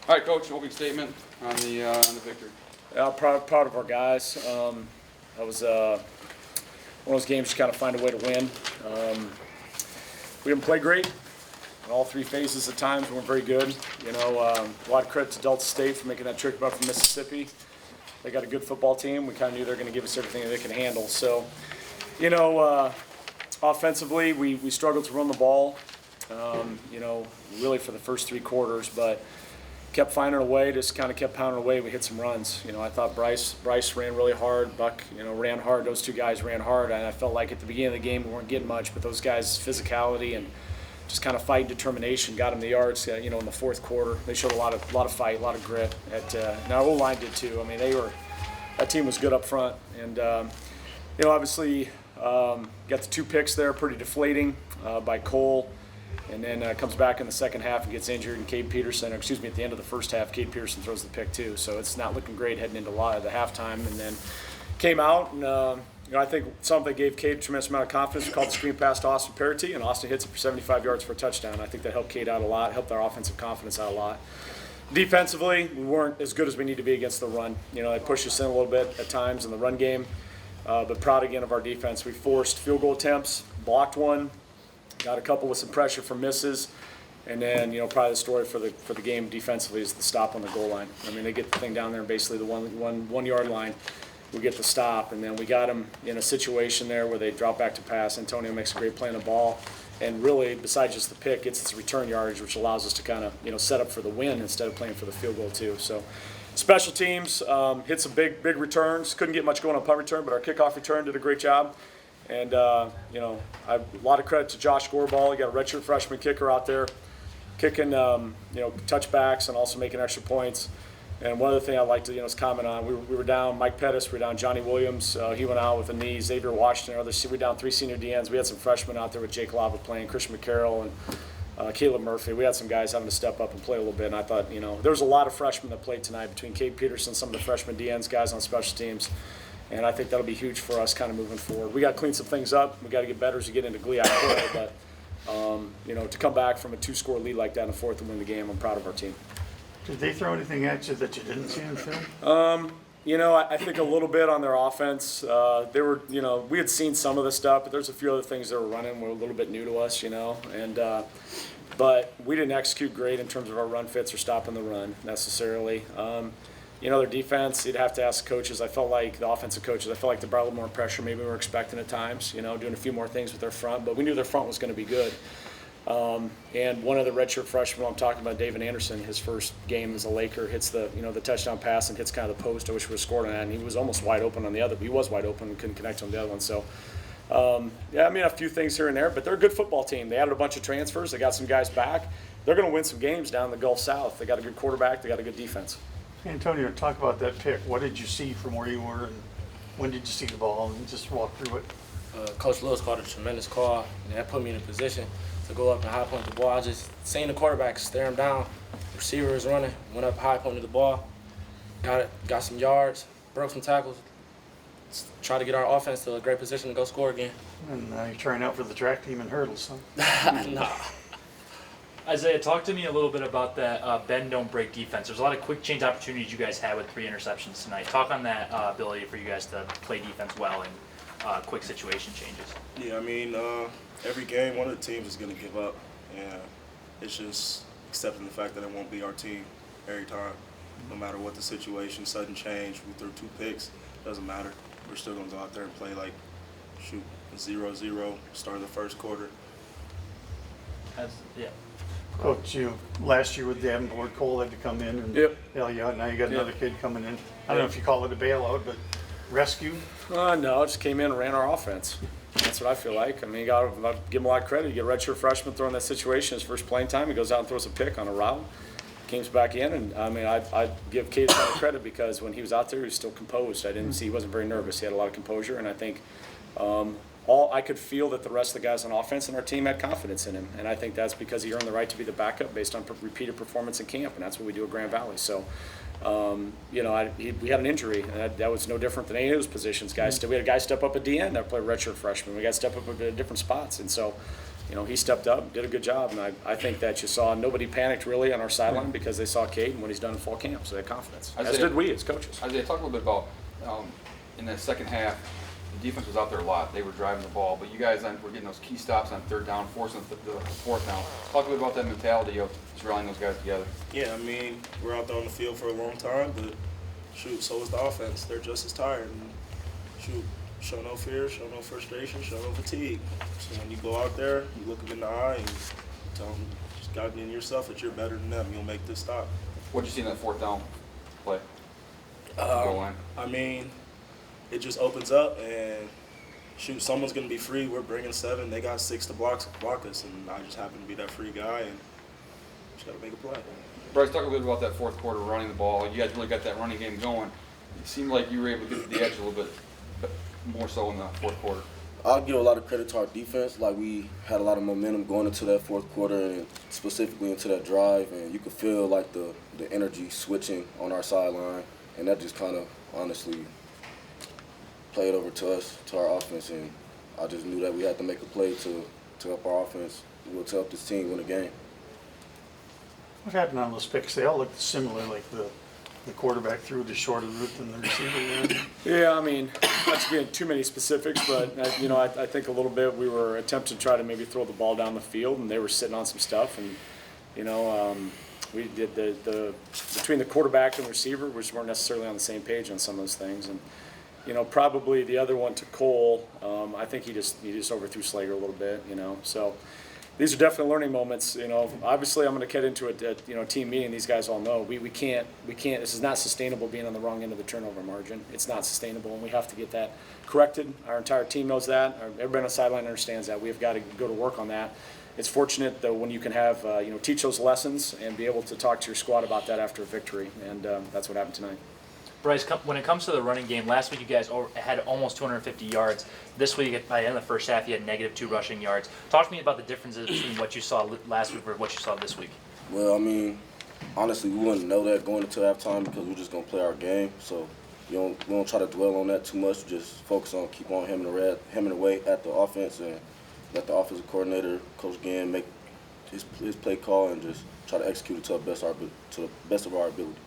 All right, Coach, opening statement on the victory. Yeah, proud of our guys. That was one of those games you kind of find a way to win. We didn't play great in all three phases at times. We weren't very good. You know, a lot of credit to Delta State for making that trip up from Mississippi. They got a good football team. We kind of knew they were going to give us everything that they can handle. So, you know, offensively, we struggled to run the ball, you know, really for the first three quarters, but kept finding a way, just kind of kept pounding away. We hit some runs. You know, I thought Bryce ran really hard. Buck, you know, ran hard. Those two guys ran hard. And I felt like at the beginning of the game we weren't getting much, but those guys' physicality and just kind of fight and determination got them the yards. You know, in the fourth quarter, they showed a lot of fight, a lot of grit. And our O-line did too. I mean, that team was good up front. And you know, obviously got the two picks there, pretty deflating by Cole. And then comes back in the second half and gets injured, and at the end of the first half, Cade Peterson throws the pick too. So it's not looking great heading into the halftime. And then came out, and you know, I think something that gave Cade a tremendous amount of confidence. We called the screen pass to Austin Parity, and Austin hits it for 75 yards for a touchdown. I think that helped Cade out a lot, helped our offensive confidence out a lot. Defensively, we weren't as good as we need to be against the run. You know, they pushed us in a little bit at times in the run game, but proud again of our defense. We forced field goal attempts, blocked one. Got a couple with some pressure from misses, and then, you know, probably the story for the game defensively is the stop on the goal line. I mean, they get the thing down there, and basically the one yard line, we get the stop, and then we got them in a situation there where they drop back to pass. Antonio makes a great play on the ball, and really, besides just the pick, gets its return yardage, which allows us to kind of, you know, set up for the win instead of playing for the field goal too. So, special teams hit some big returns. Couldn't get much going on punt return, but our kickoff return did a great job. And, you know, a lot of credit to Josh Gorball. He got a redshirt freshman kicker out there kicking, you know, touchbacks and also making extra points. And one other thing I'd like to, you know, comment on, we were down Mike Pettis, we were down Johnny Williams. He went out with a knee. Xavier Washington, we were down three senior DNs. We had some freshmen out there with Jake Lava playing, Christian McCarroll and Caleb Murphy. We had some guys having to step up and play a little bit. And I thought, you know, there was a lot of freshmen that played tonight between Cade Peterson, some of the freshman DNs, guys on special teams. And I think that'll be huge for us kind of moving forward. We got to clean some things up. We got to get better as we get into GVSU play. But, you know, to come back from a two-score lead like that in the fourth and win the game, I'm proud of our team. Did they throw anything at you that you didn't see in film? You know, I think a little bit on their offense. They were, you know, we had seen some of the stuff, but there's a few other things they were running were a little bit new to us, you know. And but we didn't execute great in terms of our run fits or stopping the run necessarily. You know, their defense, you'd have to ask the coaches. I felt like the offensive coaches, I felt like they brought a little more pressure maybe we were expecting at times, you know, doing a few more things with their front, but we knew their front was going to be good. And one of the redshirt freshmen I'm talking about, David Anderson, his first game as a Laker, hits the, you know, the touchdown pass and hits kind of the post. I wish we would have scored on that, and he was almost wide open on the other, but he was wide open and couldn't connect on the other one. So, yeah, I mean, a few things here and there, but they're a good football team. They added a bunch of transfers. They got some guys back. They're going to win some games down in the Gulf South. They got a good quarterback. They got a good defense. Antonio, talk about that pick. What did you see from where you were, and when did you see the ball? And just walk through it. Coach Lewis called a tremendous call, and that put me in a position to go up and high point the ball. I just seen the quarterback stare him down. The receiver was running, went up high pointed the ball, got some yards, broke some tackles, tried to get our offense to a great position to go score again. And now you're trying out for the track team in hurdles, huh? Nah. Isaiah, talk to me a little bit about that bend, don't break defense. There's a lot of quick change opportunities you guys had with 3 interceptions tonight. Talk on that ability for you guys to play defense well and quick situation changes. Yeah, I mean, every game, one of the teams is going to give up, and it's just accepting the fact that it won't be our team every time, no matter what the situation, sudden change. We threw 2 picks, doesn't matter. We're still going to go out there and play like, 0-0, start of the first quarter. Yeah. Coach, last year with Davenport, Cole had to come in and bail you out. Now you got another kid coming in. I don't know if you call it a bailout, but rescue? No, just came in and ran our offense. That's what I feel like. I mean, you got to give him a lot of credit. You get a redshirt freshman throwing that situation, his first playing time, he goes out and throws a pick on a route, comes back in, and I mean, I give Cade a lot of credit because when he was out there, he was still composed. I didn't see he wasn't very nervous. He had a lot of composure, and I think I could feel that the rest of the guys on offense in our team had confidence in him, and I think that's because he earned the right to be the backup based on repeated performance in camp, and that's what we do at Grand Valley. So, you know, we had an injury, and that was no different than any of those positions. We had a guy step up at DN that played redshirt freshman. We got to step up at different spots, and so he stepped up, did a good job, and I think that you saw nobody panicked really on our sideline because they saw Cade and what he's done in fall camp, so they had confidence. As did we as coaches. Isaiah, talk a little bit about, in the second half, the defense was out there a lot. They were driving the ball, but you guys were getting those key stops on third down, forcing the fourth down. Talk a little bit about that mentality of just rallying those guys together. Yeah, I mean, we're out there on the field for a long time, but shoot, so is the offense. They're just as tired. And shoot, show no fear, show no frustration, show no fatigue. So when you go out there, you look them in the eye and tell them, just gotta be in yourself that you're better than them. You'll make this stop. What'd you see in that fourth down play? Goal line. I mean, it just opens up and shoot, someone's gonna be free. We're bringing 7. They got 6 to block us, and I just happen to be that free guy and just gotta make a play. Bryce, talk a little bit about that fourth quarter running the ball. You guys really got that running game going. It seemed like you were able to get to the edge a little bit, but more so in the fourth quarter. I'll give a lot of credit to our defense. Like, we had a lot of momentum going into that fourth quarter and specifically into that drive, and you could feel like the energy switching on our sideline, and that just kind of honestly played over to us, to our offense, and I just knew that we had to make a play to help our offense, to help this team win a game. What happened on those picks? They all looked similar, like the quarterback threw the shorter route than the receiver did. Yeah, I mean, not to get into too many specifics, but I think a little bit we were attempting to try to maybe throw the ball down the field, and they were sitting on some stuff, and we did the between the quarterback and the receiver, we just weren't necessarily on the same page on some of those things, and probably the other one to Cole, I think he just overthrew Slager a little bit, so. These are definitely learning moments. Obviously I'm going to get into it at team meeting. These guys all know we can't. This is not sustainable being on the wrong end of the turnover margin. It's not sustainable, and we have to get that corrected. Our entire team knows that. Everybody on the sideline understands that. We've got to go to work on that. It's fortunate though when you can have teach those lessons and be able to talk to your squad about that after a victory, and that's what happened tonight. Bryce, when it comes to the running game, last week you guys had almost 250 yards. This week, by the end of the first half, you had -2 rushing yards. Talk to me about the differences between what you saw last week versus what you saw this week. Well, I mean, honestly, we wouldn't know that going into halftime because we're just going to play our game. So we don't try to dwell on that too much. We just focus on keep on hammering away at the offense and let the offensive coordinator, Coach Gann, make his play call and just try to execute it to the best of our ability.